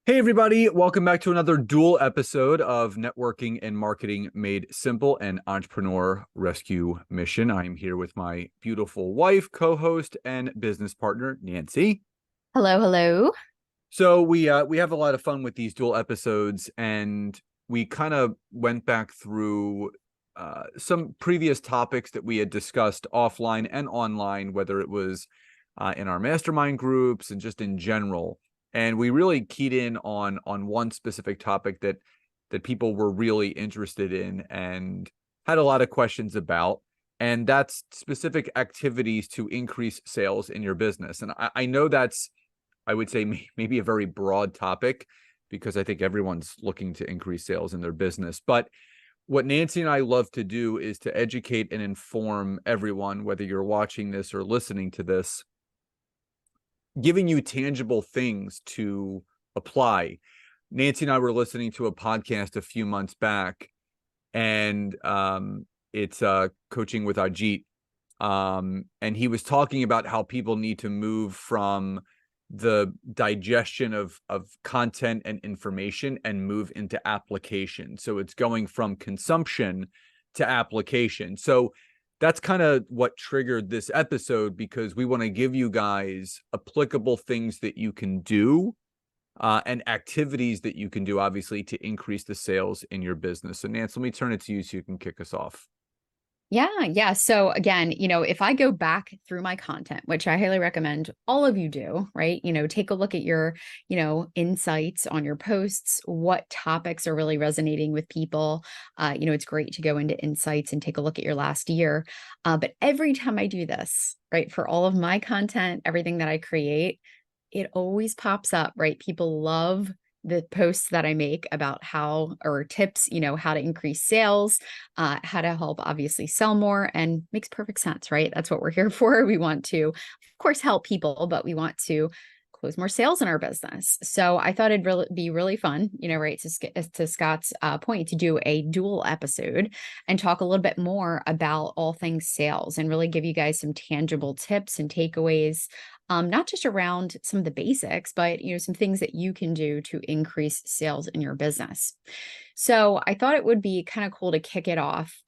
Hey, everybody. Welcome back to another dual episode of Networking and Marketing Made Simple, an entrepreneur rescue mission. I'm here with my beautiful wife, co-host, and business partner, Nancy. Hello, hello. So we have a lot of fun with these dual episodes, and we kind of went back through some previous topics that we had discussed offline and online, whether it was in our mastermind groups and just in general. And we really keyed in on one specific topic that people were really interested in and had a lot of questions about. And that's specific activities to increase sales in your business. And I know that's, I would say, maybe a very broad topic because I think everyone's looking to increase sales in their business. But what Nancy and I love to do is to educate and inform everyone, whether you're watching this or listening to this, giving you tangible things to apply. Nancy and I were listening to a podcast a few months back, and it's Coaching with Ajit. And he was talking about how people need to move from the digestion of content and information and move into application. So it's going from consumption to application. So that's kind of what triggered this episode, because we want to give you guys applicable things that you can do and activities that you can do, obviously, to increase the sales in your business. So Nance, let me turn it to you so you can kick us off. Yeah. So again, if I go back through my content, which I highly recommend all of you do, right? Take a look at your, insights on your posts, what topics are really resonating with people. It's great to go into insights and take a look at your last year. But every time I do this, right, for all of my content, everything that I create, it always pops up, right? People love the posts that I make about how, or tips, how to increase sales, how to help obviously sell more, and makes perfect sense, right? That's what we're here for. We want to, of course, help people, but we want to close more sales in our business. So I thought it'd be really fun, right, to Scott's point, to do a dual episode and talk a little bit more about all things sales and really give you guys some tangible tips and takeaways, not just around some of the basics, but some things that you can do to increase sales in your business. So I thought it would be kind of cool to kick it off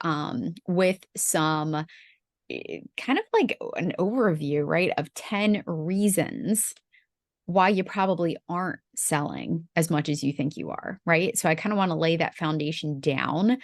with some kind of like an overview, right, of 10 reasons why you probably aren't selling as much as you think you are, right? So I kind of want to lay that foundation down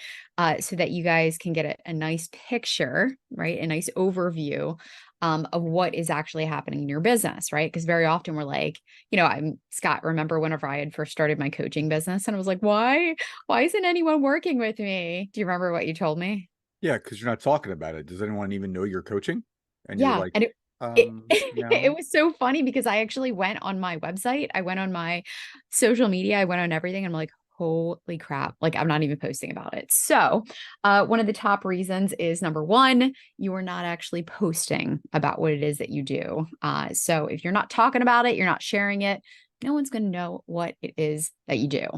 so that you guys can get a nice picture, right? A nice overview of what is actually happening in your business, right? Because very often we're like, I'm Scott. Remember whenever I had first started my coaching business, and I was like, why isn't anyone working with me? Do you remember what you told me? Yeah, because you're not talking about it. Does anyone even know you're coaching? And you're Yeah, like, and it it no. was so funny because I actually went on my website, I went on my social media, I went on everything. I'm like, holy crap, like I'm not even posting about it. So, one of the top reasons is number one, you are not actually posting about what it is that you do. So if you're not talking about it, you're not sharing it, no one's going to know what it is that you do.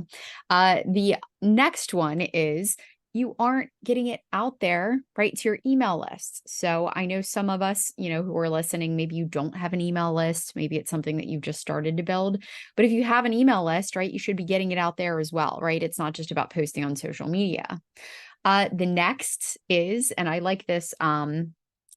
The next one is you aren't getting it out there, right, to your email lists. So I know some of us, who are listening, maybe you don't have an email list. Maybe it's something that you've just started to build. But if you have an email list, right, you should be getting it out there as well, right? It's not just about posting on social media. The next is, and I like this, I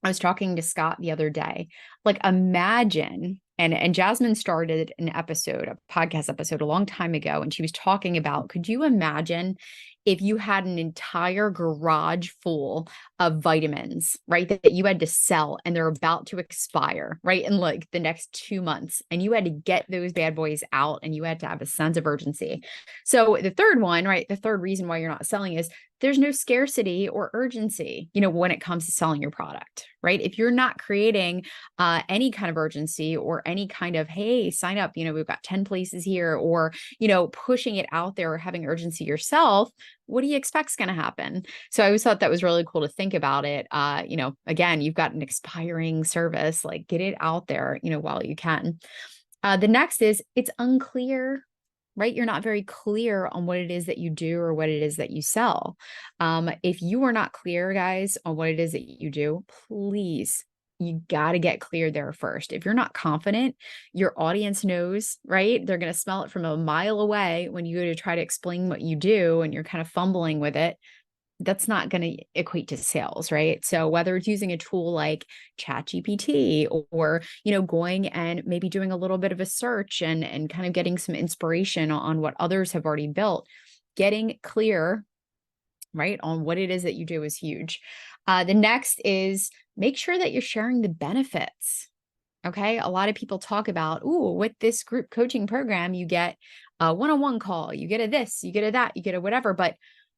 was talking to Scott the other day, like imagine, and Jasmine started an episode, a podcast episode a long time ago, and she was talking about, could you imagine if you had an entire garage full of vitamins, right, that you had to sell and they're about to expire, right, in like the next 2 months, and you had to get those bad boys out and you had to have a sense of urgency. So the third one, right, the third reason why you're not selling is there's no scarcity or urgency, when it comes to selling your product, right? If you're not creating any kind of urgency or any kind of, hey, sign up, we've got 10 places here, or, pushing it out there or having urgency yourself, what do you expect is going to happen? So I always thought that was really cool to think about it. Again, you've got an expiring service, like get it out there, while you can. The next is it's unclear, right? You're not very clear on what it is that you do or what it is that you sell. If you are not clear, guys, on what it is that you do, please you got to get clear there first. If you're not confident, your audience knows, right? They're going to smell it from a mile away when you go to try to explain what you do and you're kind of fumbling with it. That's not going to equate to sales, right? So whether it's using a tool like ChatGPT or, going and maybe doing a little bit of a search and kind of getting some inspiration on what others have already built, getting clear, right, on what it is that you do is huge. The next is make sure that you're sharing the benefits. Okay. A lot of people talk about, oh, with this group coaching program, you get a one-on-one call, you get a this, you get a that, you get a whatever, but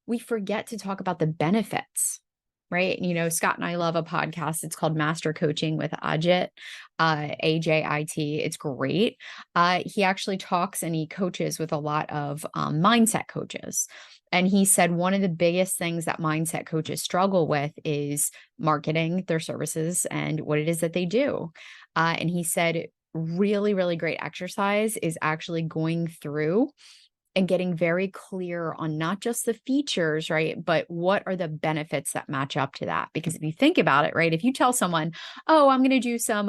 we forget to talk about the benefits, right? Scott and I love a podcast. It's called Master Coaching with Ajit, Ajit. It's great. He actually talks and he coaches with a lot of mindset coaches. And he said one of the biggest things that mindset coaches struggle with is marketing their services and what it is that they do. And he said, really, really great exercise is actually going through and getting very clear on not just the features, right? But what are the benefits that match up to that? Because if you think about it, right, if you tell someone, oh, I'm going to do some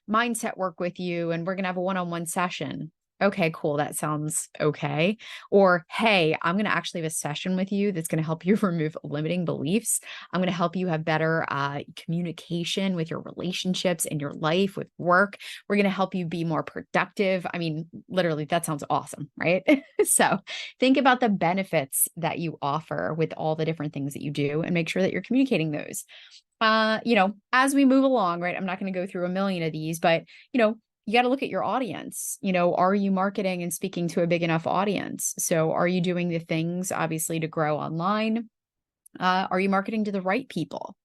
mindset work with you and we're going to have a one-on-one session. Okay, cool. That sounds okay. Or, hey, I'm going to actually have a session with you that's going to help you remove limiting beliefs. I'm going to help you have better communication with your relationships in your life, with work. We're going to help you be more productive. I mean, literally, that sounds awesome, right? So think about the benefits that you offer with all the different things that you do and make sure that you're communicating those. As we move along, right? I'm not going to go through a million of these, but, you got to look at your audience. Are you marketing and speaking to a big enough audience? So are you doing the things obviously to grow online? Are you marketing to the right people?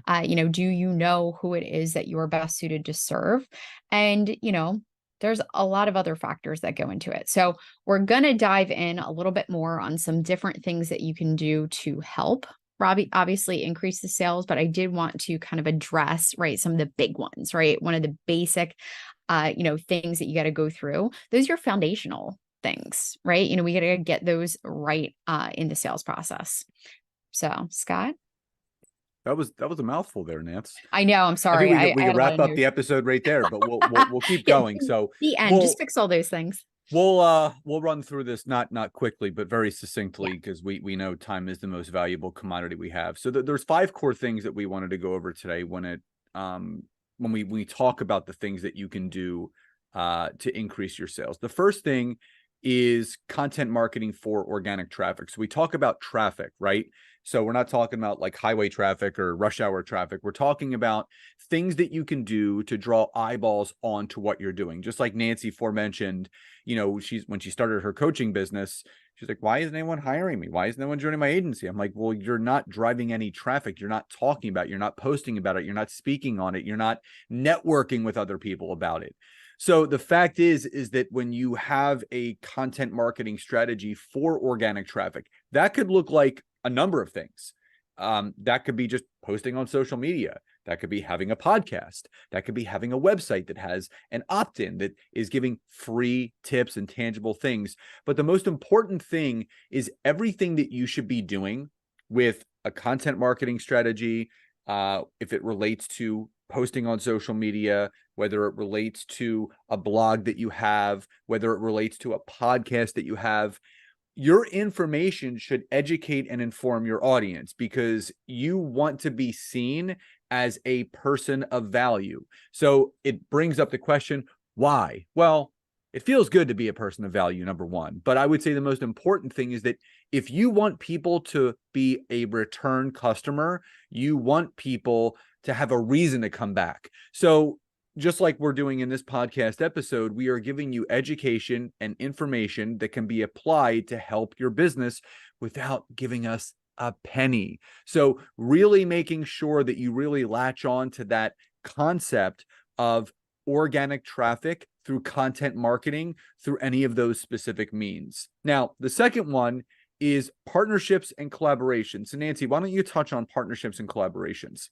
Do you know who it is that you are best suited to serve? And, there's a lot of other factors that go into it. So we're going to dive in a little bit more on some different things that you can do to help Robbie obviously increase the sales, but I did want to kind of address, right, some of the big ones, right? One of the basic, things that you got to go through. Those are your foundational things, right? We got to get those right in the sales process. So, Scott? That was a mouthful there, Nance. I know. I'm I think sorry. we I could had a lot wrap of up the notes. episode right there, but we'll keep Yeah, going. So the end. we'll Just fix all those things. we'll run through this not quickly, but very succinctly Yeah. because we know time is the most valuable commodity we have. So there's 5 core things that we wanted to go over today when we talk about the things that you can do to increase your sales. The first thing is content marketing for organic traffic. So we talk about traffic, right? So we're not talking about like highway traffic or rush hour traffic. We're talking about things that you can do to draw eyeballs onto what you're doing. Just like Nancy forementioned, when she started her coaching business, she's like, why isn't anyone hiring me? Why isn't anyone joining my agency? I'm like, well, you're not driving any traffic. You're not talking about it. You're not posting about it. You're not speaking on it. You're not networking with other people about it. So the fact is that when you have a content marketing strategy for organic traffic, that could look like a number of things. That could be just posting on social media. That could be having a podcast. That could be having a website that has an opt-in that is giving free tips and tangible things. But the most important thing is everything that you should be doing with a content marketing strategy, if it relates to posting on social media, whether it relates to a blog that you have, whether it relates to a podcast that you have, your information should educate and inform your audience because you want to be seen as a person of value. So it brings up the question, why? Well, it feels good to be a person of value, number one. But I would say the most important thing is that if you want people to be a return customer, you want people to have a reason to come back. So just like we're doing in this podcast episode, we are giving you education and information that can be applied to help your business without giving us a penny. So really making sure that you really latch on to that concept of organic traffic through content marketing through any of those specific means. Now, the second one is partnerships and collaborations. So Nancy, why don't you touch on partnerships and collaborations?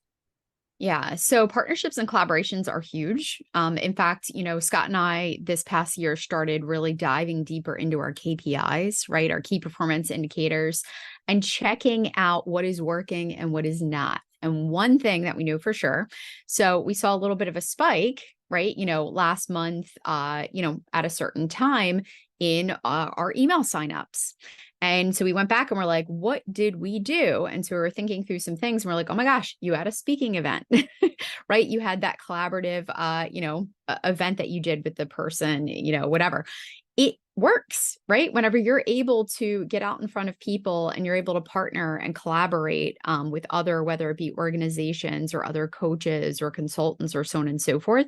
Yeah. So partnerships and collaborations are huge. In fact, Scott and I this past year started really diving deeper into our KPIs, right? Our key performance indicators and checking out what is working and what is not. And one thing that we know for sure, so we saw a little bit of a spike, right? Last month, at a certain time in our email signups. And so we went back and we're like, what did we do? And so we were thinking through some things and we're like, oh my gosh, you had a speaking event, right? You had that collaborative, event that you did with the person, whatever. It works, right? Whenever you're able to get out in front of people and you're able to partner and collaborate with other, whether it be organizations or other coaches or consultants or so on and so forth,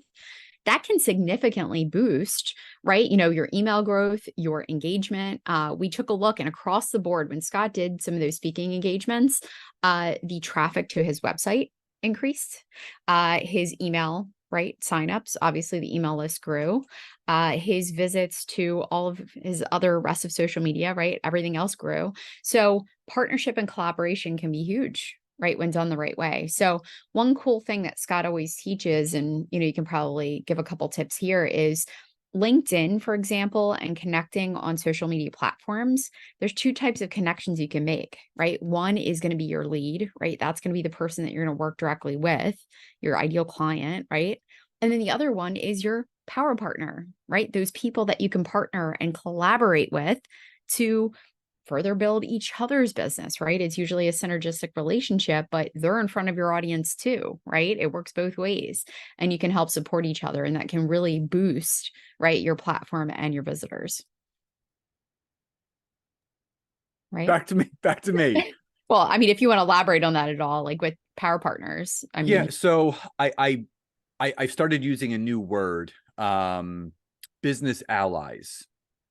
that can significantly boost, right? Your email growth, your engagement. We took a look and across the board, when Scott did some of those speaking engagements, the traffic to his website increased, his email, right? Signups, obviously the email list grew, his visits to all of his other rest of social media, right? Everything else grew. So partnership and collaboration can be huge, right? When done the right way. So one cool thing that Scott always teaches, and you can probably give a couple tips here, is LinkedIn, for example, and connecting on social media platforms. There's two types of connections you can make, right? One is going to be your lead, right? That's going to be the person that you're going to work directly with, your ideal client, right? And then the other one is your power partner, right? Those people that you can partner and collaborate with to further build each other's business, right? It's usually a synergistic relationship, but they're in front of your audience too, right? It works both ways and you can help support each other, and that can really boost, right, your platform and your visitors. Right. Back to me. Well, I mean, if you want to elaborate on that at all, like with power partners, I mean. Yeah. So I started using a new word, business allies.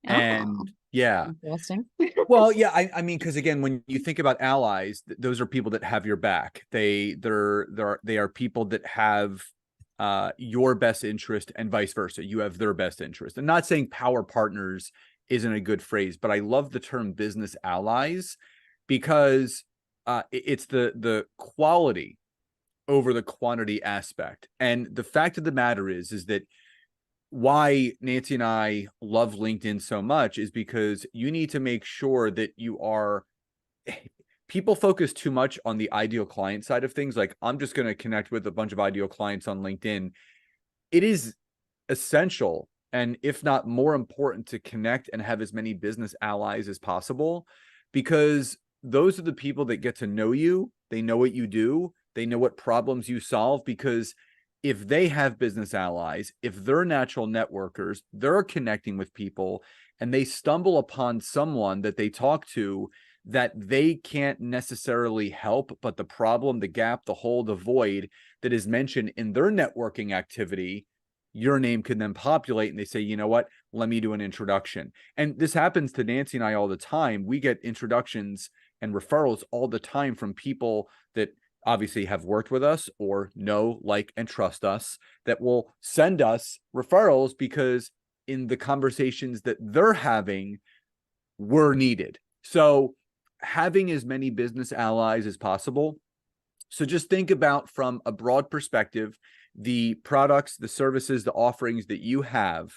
Oh, And yeah. interesting. Well, yeah, I mean, because again, when you think about allies, those are people that have your back. They are people that have your best interest and vice versa. You have their best interest. And not saying power partners isn't a good phrase, but I love the term business allies because it's the quality over the quantity aspect. And the fact of the matter is that why Nancy and I love LinkedIn so much is because you need to make sure that you are, people focus too much on the ideal client side of things. Like, I'm just going to connect with a bunch of ideal clients on LinkedIn. It is essential, and if not more important, to connect and have as many business allies as possible, because those are the people that get to know you. They know what you do. They know what problems you solve, because if they have business allies, if they're natural networkers, they're connecting with people and they stumble upon someone that they talk to that they can't necessarily help, but the problem, the gap, the hole, the void that is mentioned in their networking activity, your name can then populate and they say, you know what, let me do an introduction. And this happens to Nancy and I all the time. We get introductions and referrals all the time from people that obviously have worked with us or know, like, and trust us, that will send us referrals because in the conversations that they're having, we're needed. So having as many business allies as possible. So just think about, from a broad perspective, the products, the services, the offerings that you have,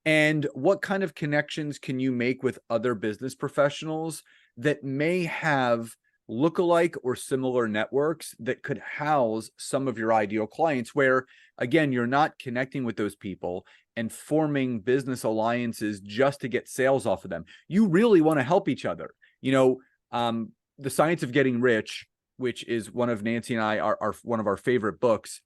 and what kind of connections can you make with other business professionals that may have lookalike or similar networks that could house some of your ideal clients, where again, you're not connecting with those people and forming business alliances just to get sales off of them. You really want to help each other. The Science of Getting Rich, which is one of Nancy and I are one of our favorite books.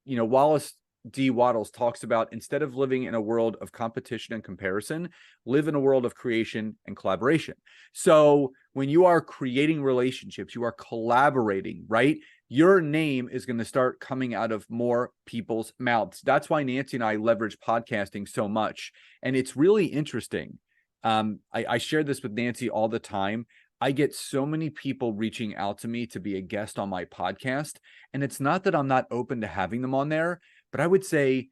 Wallace D. Wattles talks about, instead of living in a world of competition and comparison, live in a world of creation and collaboration. So when you are creating relationships, you are collaborating, right? Your name is going to start coming out of more people's mouths. That's why Nancy and I leverage podcasting so much. And it's really interesting. I share this with Nancy all the time. I get so many people reaching out to me to be a guest on my podcast. And it's not that I'm not open to having them on there, but I would say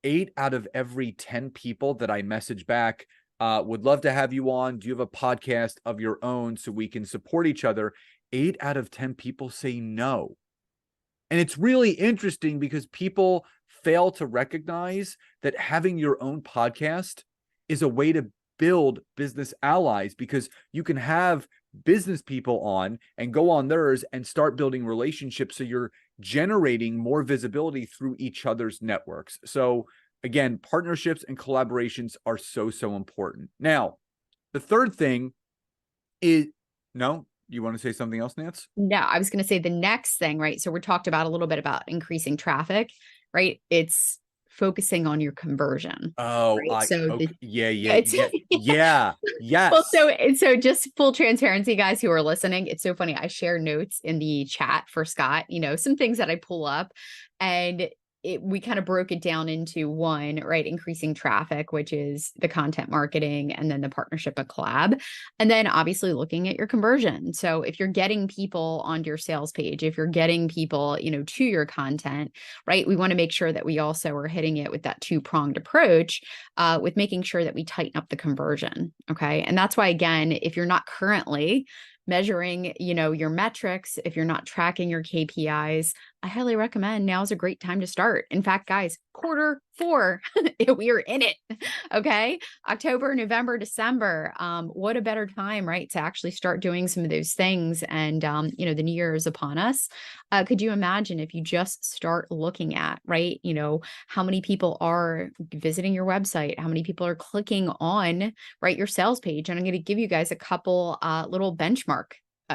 8 out of every 10 people that I message back would love to have you on. Do you have a podcast of your own so we can support each other? 8 out of 10 people say no. And it's really interesting because people fail to recognize that having your own podcast is a way to build business allies, because you can have business people on and go on theirs and start building relationships. So you're generating more visibility through each other's networks. So again, partnerships and collaborations are so important. Now, the third thing is, no, you want to say something else, Nance? No, I was going to say the next thing, right? So we talked about a little bit about increasing traffic, right? It's focusing on your conversion, Oh, right? So okay. yeah, it's Yeah. well, Yes. so just full transparency, guys who are listening. It's so funny. I share notes in the chat for Scott, some things that I pull up, and we kind of broke it down into one, right? Increasing traffic, which is the content marketing, and then the partnership of collab. And then obviously looking at your conversion. So if you're getting people onto your sales page, if you're getting people, to your content, right? We want to make sure that we also are hitting it with that two-pronged approach, with making sure that we tighten up the conversion. Okay. And that's why, again, if you're not currently measuring, your metrics, if you're not tracking your KPIs, I highly recommend now is a great time to start. In fact, guys, Q4, we are in it. Okay. October, November, December. What a better time, right? To actually start doing some of those things. And, the new year is upon us. Could you imagine if you just start looking at, right? How many people are visiting your website? How many people are clicking on, right, your sales page? And I'm going to give you guys a couple little benchmark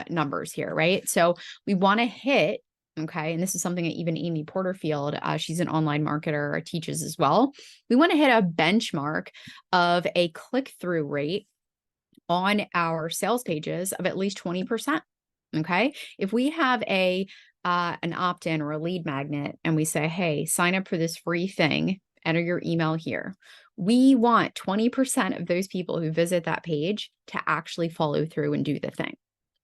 numbers here, right? So we want to hit. Okay. And this is something that even Amy Porterfield, she's an online marketer, teaches as well. We want to hit a benchmark of a click-through rate on our sales pages of at least 20%. Okay. If we have an opt-in or a lead magnet and we say, hey, sign up for this free thing, enter your email here. We want 20% of those people who visit that page to actually follow through and do the thing.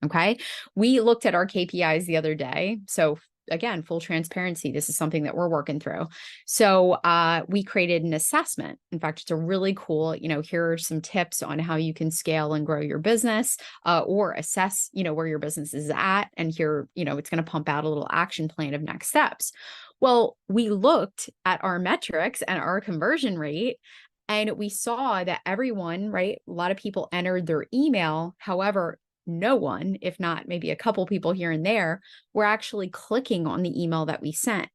Okay. We looked at our KPIs the other day. So again, full transparency, this is something that we're working through. So we created an assessment. In fact, it's a really cool, here are some tips on how you can scale and grow your business, or assess, where your business is at. And here, it's going to pump out a little action plan of next steps. Well, we looked at our metrics and our conversion rate, and we saw that everyone, right, a lot of people entered their email. However, no one, if not maybe a couple people here and there, were actually clicking on the email that we sent.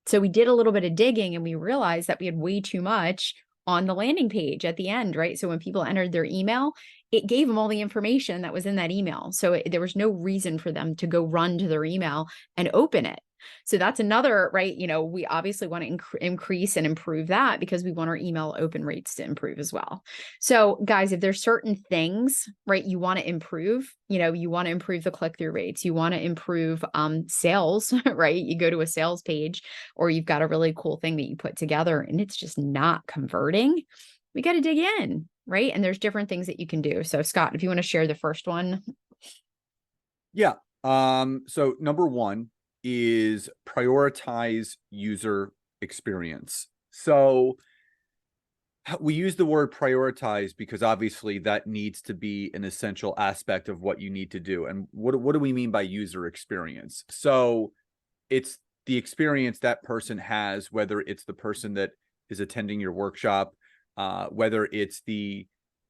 So we did a little bit of digging and we realized that we had way too much on the landing page at the end, right? So when people entered their email, it gave them all the information that was in that email. So there was no reason for them to go run to their email and open it. So that's another, right? We obviously want to increase and improve that because we want our email open rates to improve as well. So guys, if there's certain things, right, you want to improve, you want to improve the click-through rates, you want to improve sales, right? You go to a sales page or you've got a really cool thing that you put together and it's just not converting. We got to dig in, right? And there's different things that you can do. So Scott, if you want to share the first one. Yeah. So number one is prioritize user experience. So we use the word prioritize because obviously that needs to be an essential aspect of what you need to do. And what do we mean by user experience? So it's the experience that person has, whether it's the person that is attending your workshop, whether it's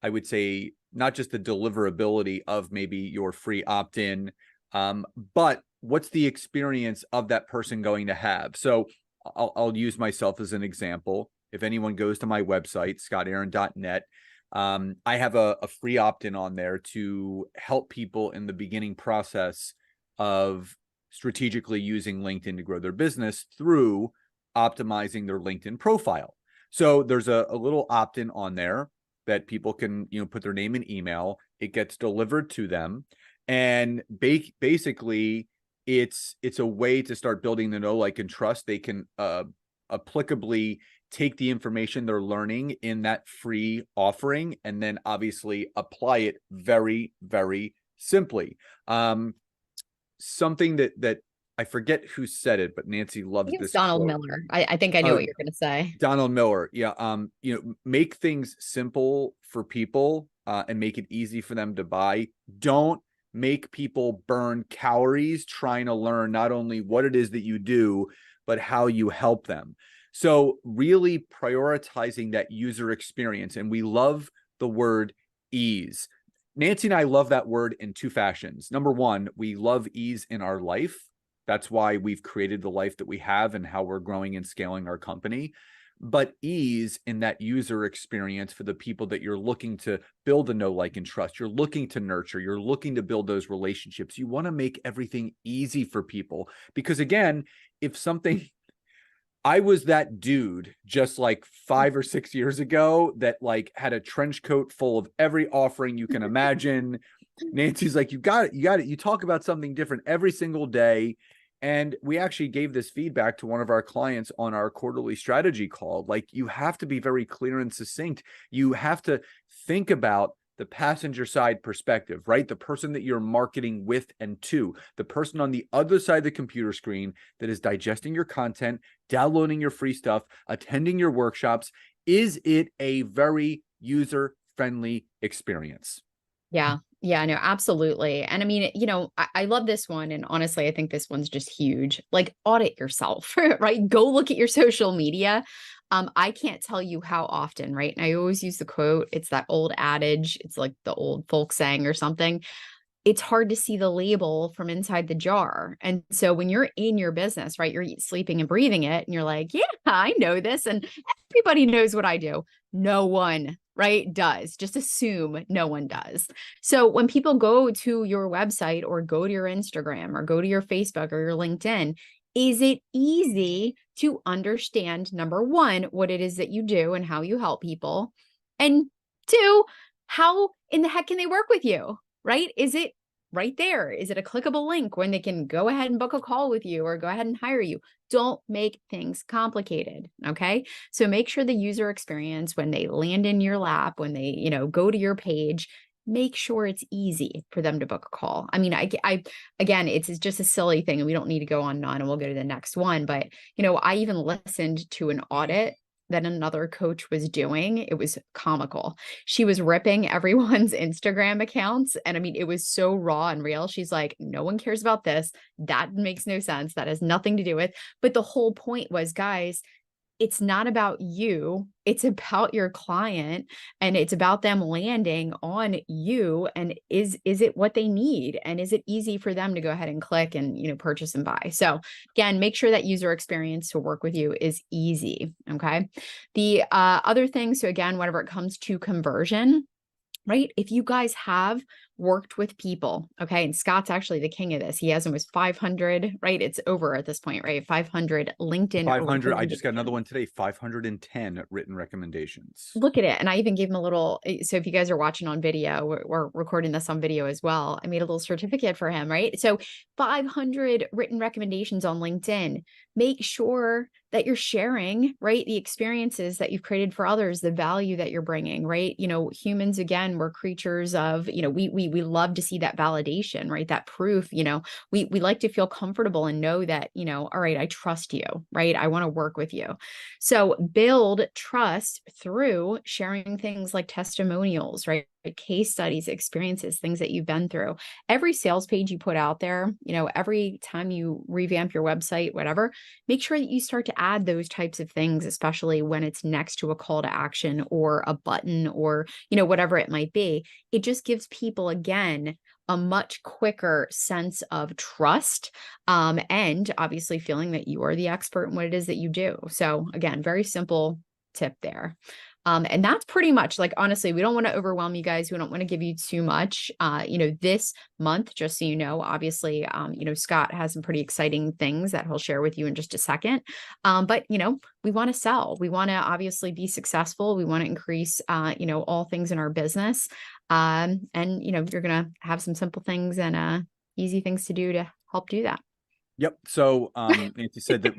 I would say, not just the deliverability of maybe your free opt-in, but what's the experience of that person going to have? So I'll use myself as an example. If anyone goes to my website, scottaaron.net, I have a free opt-in on there to help people in the beginning process of strategically using LinkedIn to grow their business through optimizing their LinkedIn profile. So there's a little opt-in on there that people can, put their name and email. It gets delivered to them. And basically, it's a way to start building the know, like, and trust. They can applicably take the information they're learning in that free offering and then obviously apply it very, very simply. Something that I forget who said it, but Nancy I loves think it's this Donald quote. Miller. I think I know what you're going to say. Donald Miller. Yeah. Make things simple for people and make it easy for them to buy. Don't make people burn calories trying to learn not only what it is that you do, but how you help them. So really prioritizing that user experience. And we love the word ease. Nancy and I love that word in two fashions. Number one, we love ease in our life. That's why we've created the life that we have and how we're growing and scaling our company. But ease in that user experience for the people that you're looking to build a know, like, and trust. You're looking to nurture. You're looking to build those relationships. You want to make everything easy for people. Because again, if something, I was that dude just like 5 or 6 years ago that like had a trench coat full of every offering you can imagine. Nancy's like, you got it. You got it. You talk about something different every single day. And we actually gave this feedback to one of our clients on our quarterly strategy call. Like, you have to be very clear and succinct. You have to think about the passenger side perspective, right? The person that you're marketing with and to, the person on the other side of the computer screen that is digesting your content, downloading your free stuff, attending your workshops. Is it a very user-friendly experience? Yeah. Yeah, no, absolutely. And I mean, I love this one. And honestly, I think this one's just huge. Like, audit yourself, right? Go look at your social media. I can't tell you how often, right? And I always use the quote. It's that old adage. It's like the old folk saying or something. It's hard to see the label from inside the jar. And so when you're in your business, right, you're sleeping and breathing it, and you're like, yeah, I know this. And everybody knows what I do. No one, right, does. Just assume no one does. So when people go to your website or go to your Instagram or go to your Facebook or your LinkedIn, is it easy to understand, number one, what it is that you do and how you help people? And two, how in the heck can they work with you? Right? Is it right there? Is it a clickable link when they can go ahead and book a call with you or go ahead and hire you? Don't make things complicated. Okay. So make sure the user experience when they land in your lap, when they, go to your page, make sure it's easy for them to book a call. I mean, again, it's just a silly thing and we don't need to go on and on, and we'll go to the next one. But, I even listened to an audit that another coach was doing. It was comical. She was ripping everyone's Instagram accounts. And I mean, it was so raw and real. She's like, no one cares about this. That makes no sense. That has nothing to do with. But the whole point was, guys, it's not about you. It's about your client, and it's about them landing on you. And is it what they need? And is it easy for them to go ahead and click and, purchase and buy? So again, make sure that user experience to work with you is easy. Okay. The other thing, so again, whenever it comes to conversion, right? If you guys have worked with people, okay, and Scott's actually the king of this. He has almost 500, right? It's over at this point, right? 500 LinkedIn. 500. I just got another one today. 510 written recommendations. Look at it. And I even gave him a little, so if you guys are watching on video, we're recording this on video as well. I made a little certificate for him, right? So 500 written recommendations on LinkedIn. Make sure that you're sharing, right, the experiences that you've created for others, the value that you're bringing, right? Humans, again, we're creatures of, we love to see that validation, right? That proof, we like to feel comfortable and know that, all right, I trust you, right? I want to work with you. So build trust through sharing things like testimonials, right? Case studies, experiences, things that you've been through. Every sales page you put out there, every time you revamp your website, whatever, make sure that you start to add those types of things, especially when it's next to a call to action or a button or, whatever it might be. It just gives people, again, a much quicker sense of trust, and obviously feeling that you are the expert in what it is that you do. So again, very simple tip there. And that's pretty much, like, honestly, we don't want to overwhelm you guys. We don't want to give you too much. This month, just so you know, obviously, Scott has some pretty exciting things that he'll share with you in just a second. But, we want to sell. We want to obviously be successful. We want to increase, all things in our business. And, you're going to have some simple things and easy things to do to help do that. Yep. So Nancy said that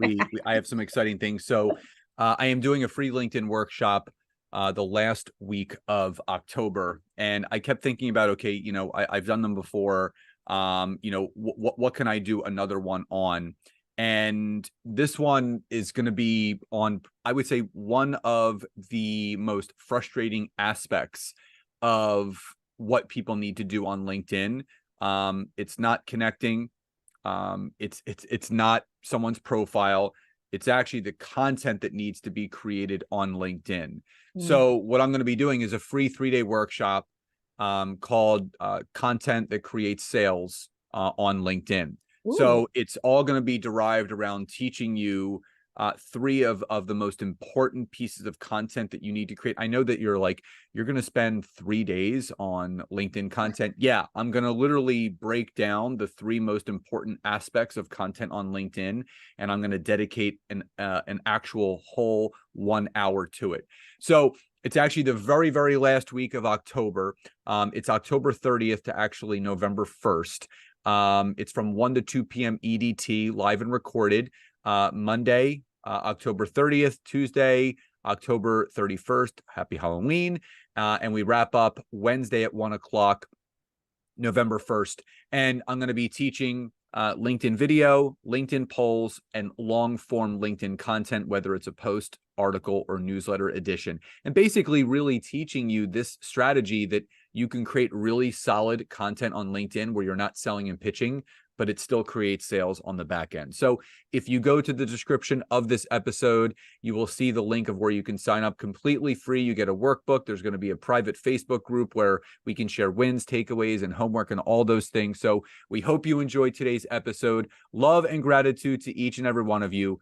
I have some exciting things. So I am doing a free LinkedIn workshop the last week of October. And I kept thinking about, okay, I've done them before. What can I do another one on? And this one is going to be on, I would say, one of the most frustrating aspects of what people need to do on LinkedIn. It's not connecting. It's not someone's profile. It's actually the content that needs to be created on LinkedIn. So what I'm going to be doing is a free 3-day workshop. called Content That Creates Sales on LinkedIn. Ooh. So it's all going to be derived around teaching you three of the most important pieces of content that you need to create. I know that you're like, you're going to spend 3 days on LinkedIn content. Yeah, I'm going to literally break down the three most important aspects of content on LinkedIn, and I'm going to dedicate an actual whole 1 hour to it. So it's actually the very, very last week of October. It's October 30th to actually November 1st. It's from 1 to 2 p.m. EDT, live and recorded. Monday, October 30th, Tuesday, October 31st. Happy Halloween. And we wrap up Wednesday at 1 o'clock, November 1st. And I'm going to be teaching LinkedIn video, LinkedIn polls, and long form LinkedIn content, whether it's a post, article, or newsletter edition. And basically, really teaching you this strategy that you can create really solid content on LinkedIn where you're not selling and pitching, but it still creates sales on the back end. So if you go to the description of this episode, you will see the link of where you can sign up completely free. You get a workbook. There's going to be a private Facebook group where we can share wins, takeaways, and homework and all those things. So we hope you enjoyed today's episode. Love and gratitude to each and every one of you.